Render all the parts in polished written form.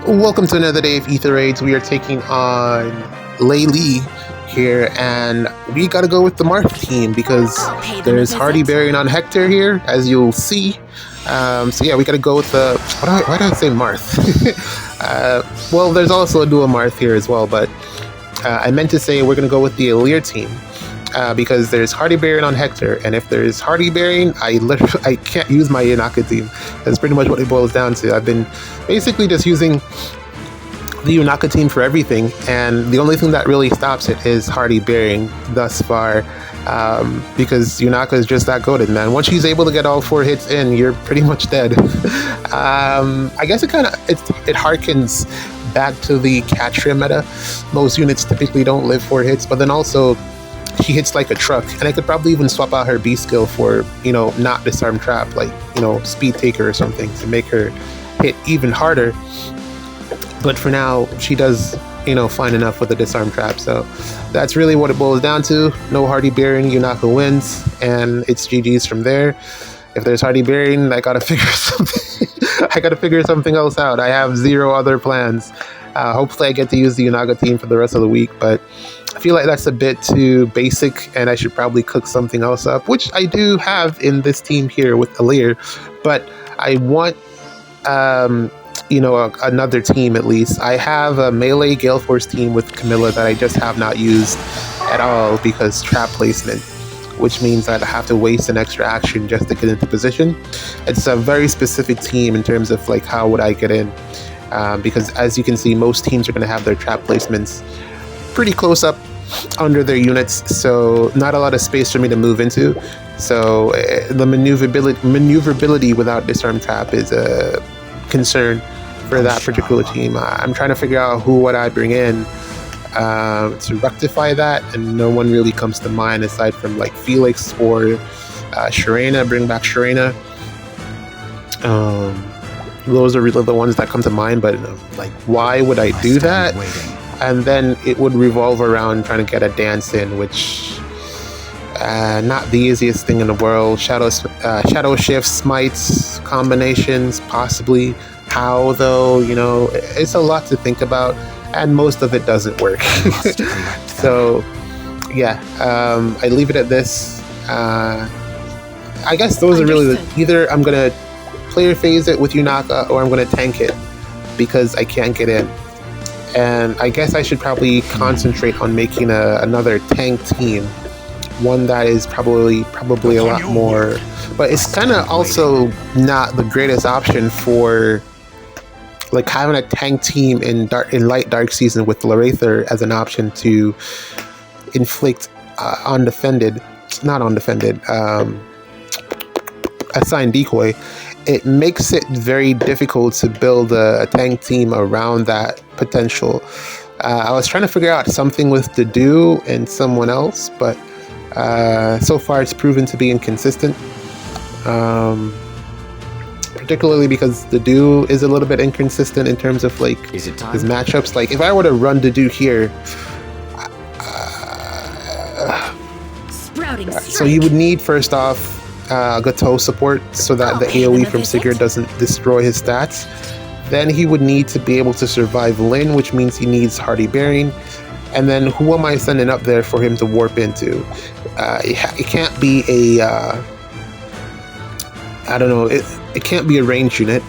Welcome to another day of Ether Raids. We are taking on Laylee here, and we gotta go with the Marth team because there's Hardy Baron on Hector here, as you'll see. So yeah, we gotta go with the... Why did I say Marth? Well, there's also a dual Marth here as well, but I meant to say we're gonna go with the Ather team. Because there's Hardy Baron on Hector, and if there's Hardy Baron, I can't use my Yunaka team. That's pretty much what it boils down to. I've been basically just using the Yunaka team for everything, and the only thing that really stops it is Hardy Baron thus far, because Yunaka is just that goated, man. Once she's able to get all 4 hits in, you're pretty much dead. I guess it harkens back to the Catria meta. Most units typically don't live 4 hits, but then also she hits like a truck, and I could probably even swap out her B skill for, not disarm trap, like, speed taker or something to make her hit even harder. But for now, she does, fine enough with the disarm trap. So that's really what it boils down to. No Hardy Baron, Yunaka wins, and it's GG's from there. If there's Hardy Baron, I gotta figure something. I gotta figure something else out. I have 0 other plans. Hopefully, I get to use the Yunaka team for the rest of the week, but I feel like that's a bit too basic, and I should probably cook something else up, which I do have in this team here with Ather. But I want, another team at least. I have a melee Gale Force team with Camilla that I just have not used at all because trap placement, which means that I have to waste an extra action just to get into position. It's a very specific team in terms of like how would I get in. Because as you can see, most teams are going to have their trap placements pretty close up under their units, so not a lot of space for me to move into. So the maneuverability without disarm trap is a concern for that particular team. I'm trying to figure out who would I bring in to rectify that, and no one really comes to mind aside from like Felix or Sharena. Bring back Sharena. Those are really the ones that come to mind, but like, why would I do that? And then it would revolve around trying to get a dance in, which not the easiest thing in the world. Shadow shift, smites, combinations, possibly. How though? It's a lot to think about, and most of it doesn't work. So yeah, I leave it at this. I guess those are really either I'm gonna player phase it with Yunaka, or I'm going to tank it because I can't get in. And I guess I should probably concentrate on making another tank team, one that is probably a lot more, but it's kind of also not the greatest option for like having a tank team in light dark season with Larather as an option to inflict assigned decoy. It makes it very difficult to build a tank team around that potential. I was trying to figure out something with Dedu and someone else, but so far it's proven to be inconsistent. Particularly because Dedu is a little bit inconsistent in terms of like his matchups. Like if I were to run Dedu here, so you would need first off Gateau support so that the AoE from Sigurd doesn't destroy his stats. Then he would need to be able to survive Lyn, which means he needs Hardy Baron. And then who am I sending up there for him to warp into? It can't be it can't be a ranged unit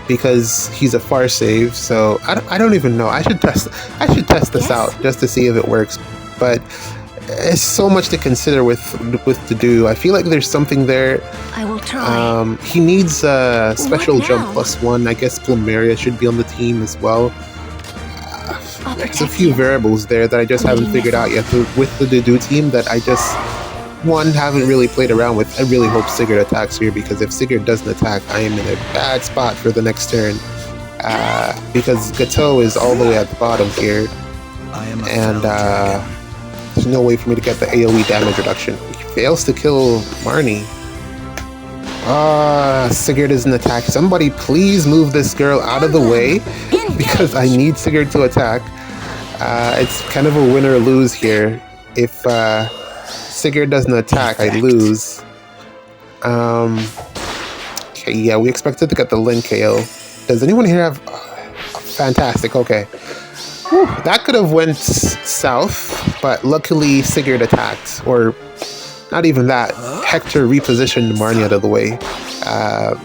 because he's a far save. So I don't even know. I should test this out just to see if it works. But it's so much to consider with Dedu. I feel like there's something there. I will try. He needs a special jump +1. I guess Plumeria should be on the team as well. There's a few variables there that I just haven't figured out yet with the Dedu team that I just haven't really played around with. I really hope Sigurd attacks here, because if Sigurd doesn't attack, I am in a bad spot for the next turn. Because Gateau is all the way at the bottom here, and there's no way for me to get the AoE damage reduction. He fails to kill Marni. Sigurd isn't attacking. Somebody please move this girl out of the way, because I need Sigurd to attack. It's kind of a win or lose here. If Sigurd doesn't attack, I lose. Okay, yeah, we expected to get the Lyn KO. Does anyone here have Fantastic. Okay. Whew, that could have went south, but luckily Sigurd attacked, or not even that. Hector repositioned Marni out of the way.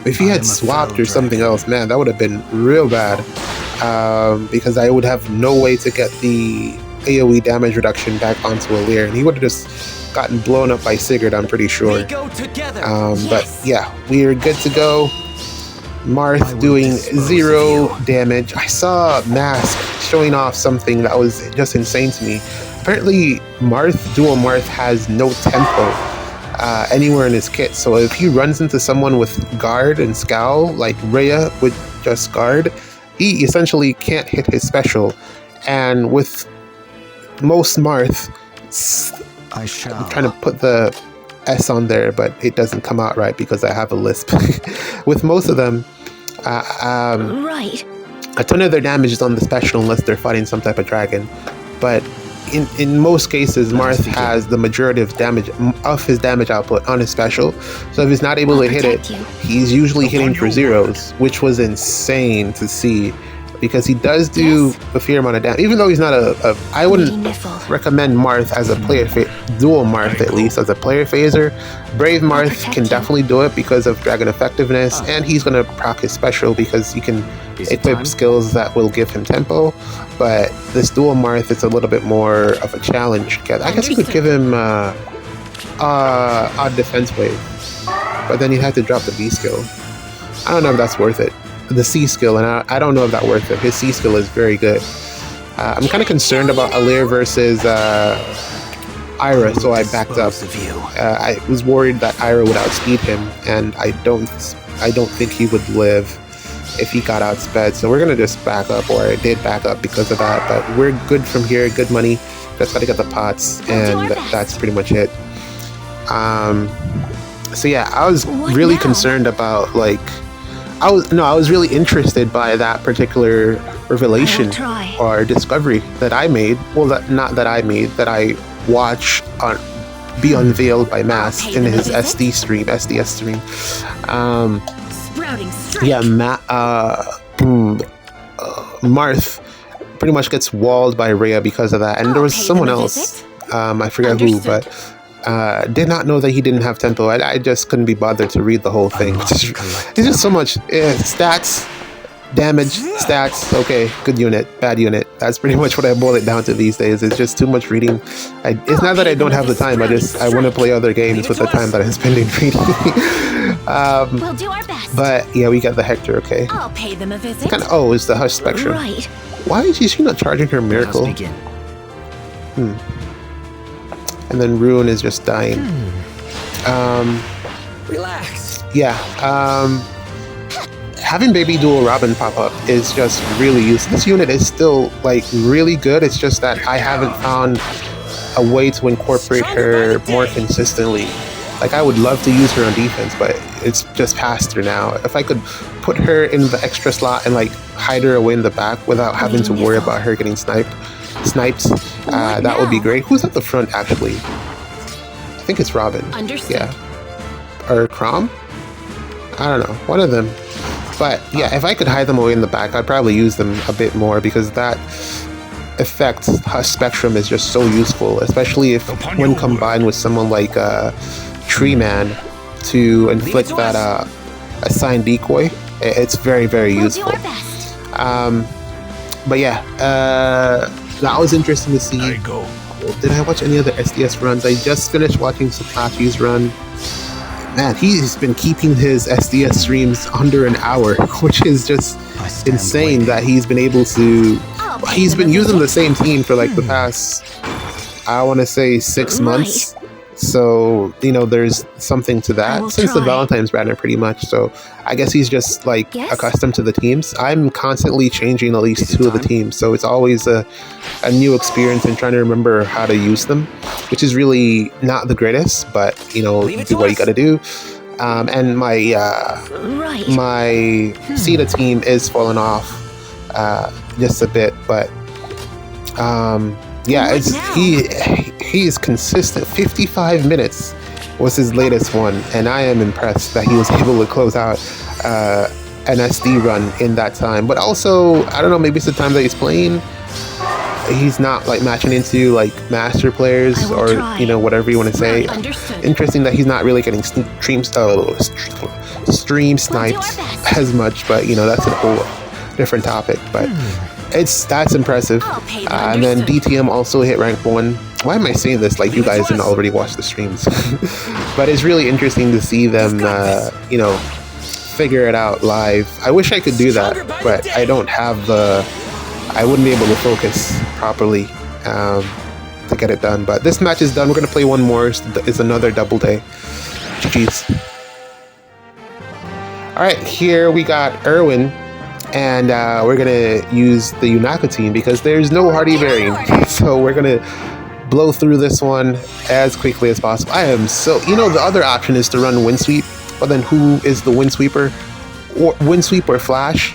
If he had swapped or something else, man, that would have been real bad. Because I would have no way to get the AoE damage reduction back onto Ather, and he would have just gotten blown up by Sigurd, I'm pretty sure. But yeah, we're good to go. Marth doing 0 damage. I saw Mask showing off something that was just insane to me. Apparently, Dual Marth has no tempo anywhere in his kit. So if he runs into someone with guard and scowl, like Rhea with just guard, he essentially can't hit his special. And with most Marth, I'm trying to put the S on there, but it doesn't come out right because I have a lisp. With most of them, a ton of their damage is on the special unless they're fighting some type of dragon. But in most cases, Marth has the majority of his damage output on his special. So if he's not able to hit it, he's usually hitting for zeros, which was insane to see. Because he does do a fair amount of damage, even though he's not I wouldn't recommend Marth as a player, Dual Marth at least, as a player phaser. Brave Marth can definitely do it because of dragon effectiveness, and he's going to proc his special because he can equip skills that will give him tempo. But this Dual Marth is a little bit more of a challenge. I guess you could give him odd defense wave, but then you'd have to drop the B skill. I don't know if that's worth it. The C skill, and I don't know if that's worth it. His C skill is very good. I'm kind of concerned about Ather versus Ira, so I backed up. I was worried that Ira would outspeed him, and I don't think he would live if he got outsped. So we're gonna just back up, or I did back up because of that. But we're good from here. Good money. Just gotta get the pots, and that's pretty much it. So yeah, I was really concerned about I was really interested by that particular revelation or discovery that I made. Well, that I watched be unveiled by Mask in his SDS stream. Marth pretty much gets walled by Rhea because of that, and there was someone else. I forget who, but. Did not know that he didn't have tempo. I just couldn't be bothered to read the whole thing. It's just so much stats, damage, stats. Okay, good unit, bad unit. That's pretty much what I boil it down to these days. It's just too much reading. It's not that I don't have the time. I want to play other games with the time that I'm spending reading. We'll do our best. But yeah, we got the Hector. Okay. I'll pay them a visit. It's the Hush Spectrum. Right. Why is she not charging her miracle? And then Ruin is just dying. Relax. Yeah. Having Baby Dual Robin pop up is just really useful. This unit is still really good. It's just that I haven't found a way to incorporate her more consistently. I would love to use her on defense, but it's just past her now. If I could put her in the extra slot and hide her away in the back without having to worry about her getting sniped, that would be great. Who's at the front actually? I think it's Robin. Understood. Yeah. Or Crom? I don't know. One of them. But yeah, if I could hide them away in the back, I'd probably use them a bit more because that effect, Hush Spectrum, is just so useful, especially when combined with someone like Tree Man to inflict that assigned decoy. It's very, very useful. But yeah, that was interesting to see. Did I watch any other SDS runs? I just finished watching Sakachi's run. Man, he's been keeping his SDS streams under an hour, which is just insane that he's been able to... He's been using the same team for the past, I want to say 6 months. So, there's something to that since the Valentine's banner pretty much. So I guess he's just accustomed to the teams. I'm constantly changing at least 2 of the teams. So it's always a new experience and trying to remember how to use them, which is really not the greatest, but do what you got to do. And my Sita team is falling off just a bit, but yeah, he is consistent. 55 minutes was his latest one, and I am impressed that he was able to close out an SD run in that time. But also, I don't know, maybe it's the time that he's playing. He's not like matching into like master players or you know, whatever you want to say. Interesting that he's not really getting stream sniped as much, but you know, that's a whole different topic. But that's impressive. And then DTM also hit rank 1. Why am I saying this like you guys didn't already watch the streams? But it's really interesting to see them you know, figure it out live. I wish I could do that, but I don't have the I wouldn't be able to focus properly to get it done. But this match is done. We're going to play one more. It's another double day. GG's. Alright, here we got Erwin. And we're going to use the Yunaka team because there's no Hardy Bearing. So we're going to blow through this one as quickly as possible. I am so... You know, the other option is to run Wind Sweep. But then who is the Wind Sweeper? Or Wind Sweep or Flash?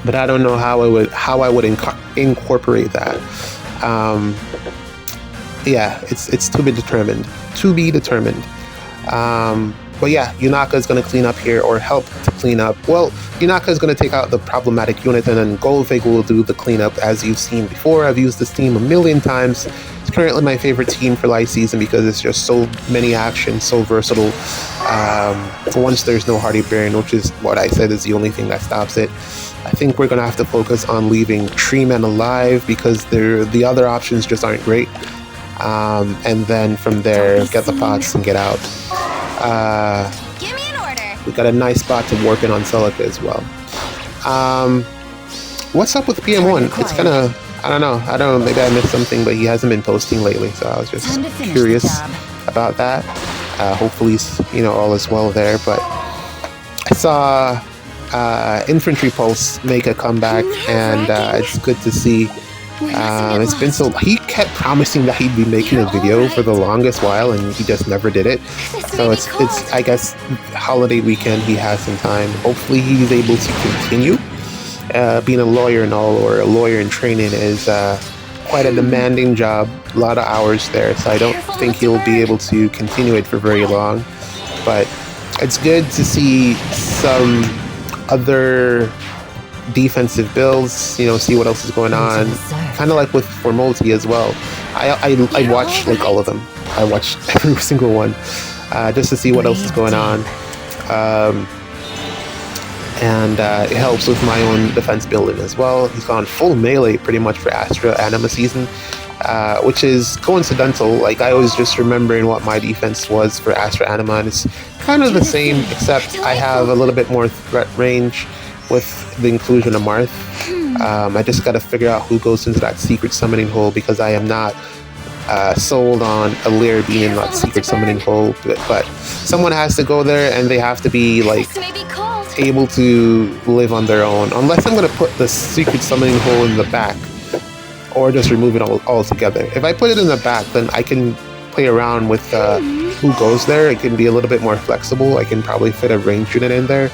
But I don't know how I would incorporate that. Yeah, it's to be determined. To be determined. But yeah, Yunaka is going to clean up here, or help to clean up. Well, Yunaka is going to take out the problematic unit, and then Goldfig will do the cleanup, as you've seen before. I've used this team a million times. It's currently my favorite team for light season because it's just so many actions, so versatile. Once there's no Hardy Bearing, which is what I said is the only thing that stops it. I think we're going to have to focus on leaving Treeman alive because the other options just aren't great. And then from there, get the pots and get out. Give me an order. We got a nice spot to warp in on Celica as well. What's up with PM1? It's kind of, I don't know, maybe I missed something, but he hasn't been posting lately, so I was just curious about that. Hopefully, you know, all is well there. But I saw Infantry Pulse make a comeback, and it's good to see. It's been so... He kept promising that he'd be making a video for the longest while, and he just never did it. So it's I guess, holiday weekend, he has some time. Hopefully he's able to continue. Being a lawyer and all, or a lawyer in training, is quite a demanding job. A lot of hours there, so I don't think he'll be able to continue it for very long. But it's good to see some other defensive builds, you know, see what else is going on. Kind of like with Formulty as well. I watched like all of them. I watched every single one just to see what else is going on. And it helps with my own defense building as well. He's gone full melee pretty much for Astra Anima season, which is coincidental. Like, I was just remembering what my defense was for Astra Anima, and it's kind of the same, except I have a little bit more threat range with the inclusion of Marth. I just got to figure out who goes into that secret summoning hole, because I am not sold on a Lear being in that secret summoning hole. But someone has to go there, and they have to be like able to live on their own. Unless I'm going to put the secret summoning hole in the back, or just remove it all together. If I put it in the back, then I can play around with who goes there. It can be a little bit more flexible. I can probably fit a ranged unit in there.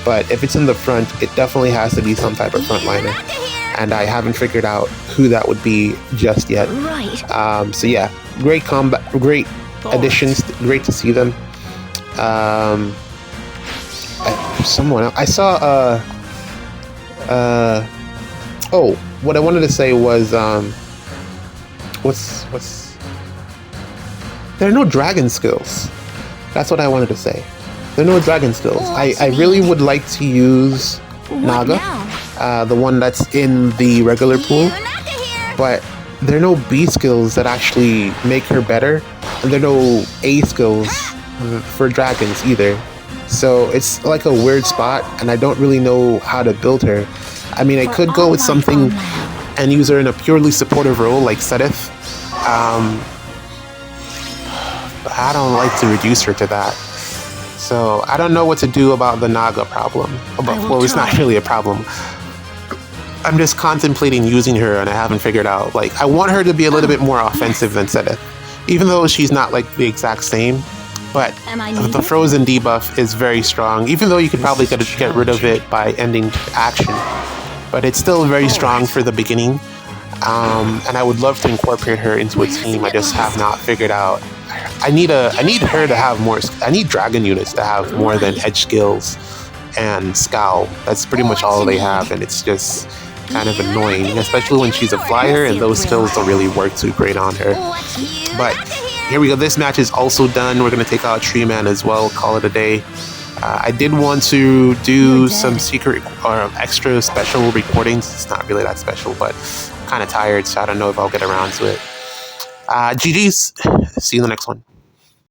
But if it's in the front, it definitely has to be some type of frontliner. And I haven't figured out who that would be just yet. So yeah, great combat, great additions, great to see them. Someone else, I saw oh, what I wanted to say was what's there are no dragon skills. That's what I wanted to say. There are no dragon skills. I really would like to use Naga, the one that's in the regular pool, but there are no B skills that actually make her better, and there are no A skills for dragons either. So it's like a weird spot, and I don't really know how to build her. I mean, I could go with something and use her in a purely supportive role like Sedith. But I don't like to reduce her to that. So I don't know what to do about the Naga problem. Well, it's not really a problem. I'm just contemplating using her, and I haven't figured out. Like, I want her to be a little bit more offensive than Sedith, even though she's not like the exact same. But the frozen debuff is very strong, even though you could probably get rid of it by ending action. But it's still very strong for the beginning. And I would love to incorporate her into a team. I just have not figured out. I need her to have more. I need dragon units to have more than edge skills and Scowl. That's pretty much all they have, and it's just kind of annoying, especially when she's a flyer, and those skills don't really work too great on her. But here we go. This match is also done. We're going to take out Tree Man as well, call it a day. I did want to do some secret or extra special recordings. It's not really that special, but I'm kind of tired, so I don't know if I'll get around to it. GG's. See you in the next one.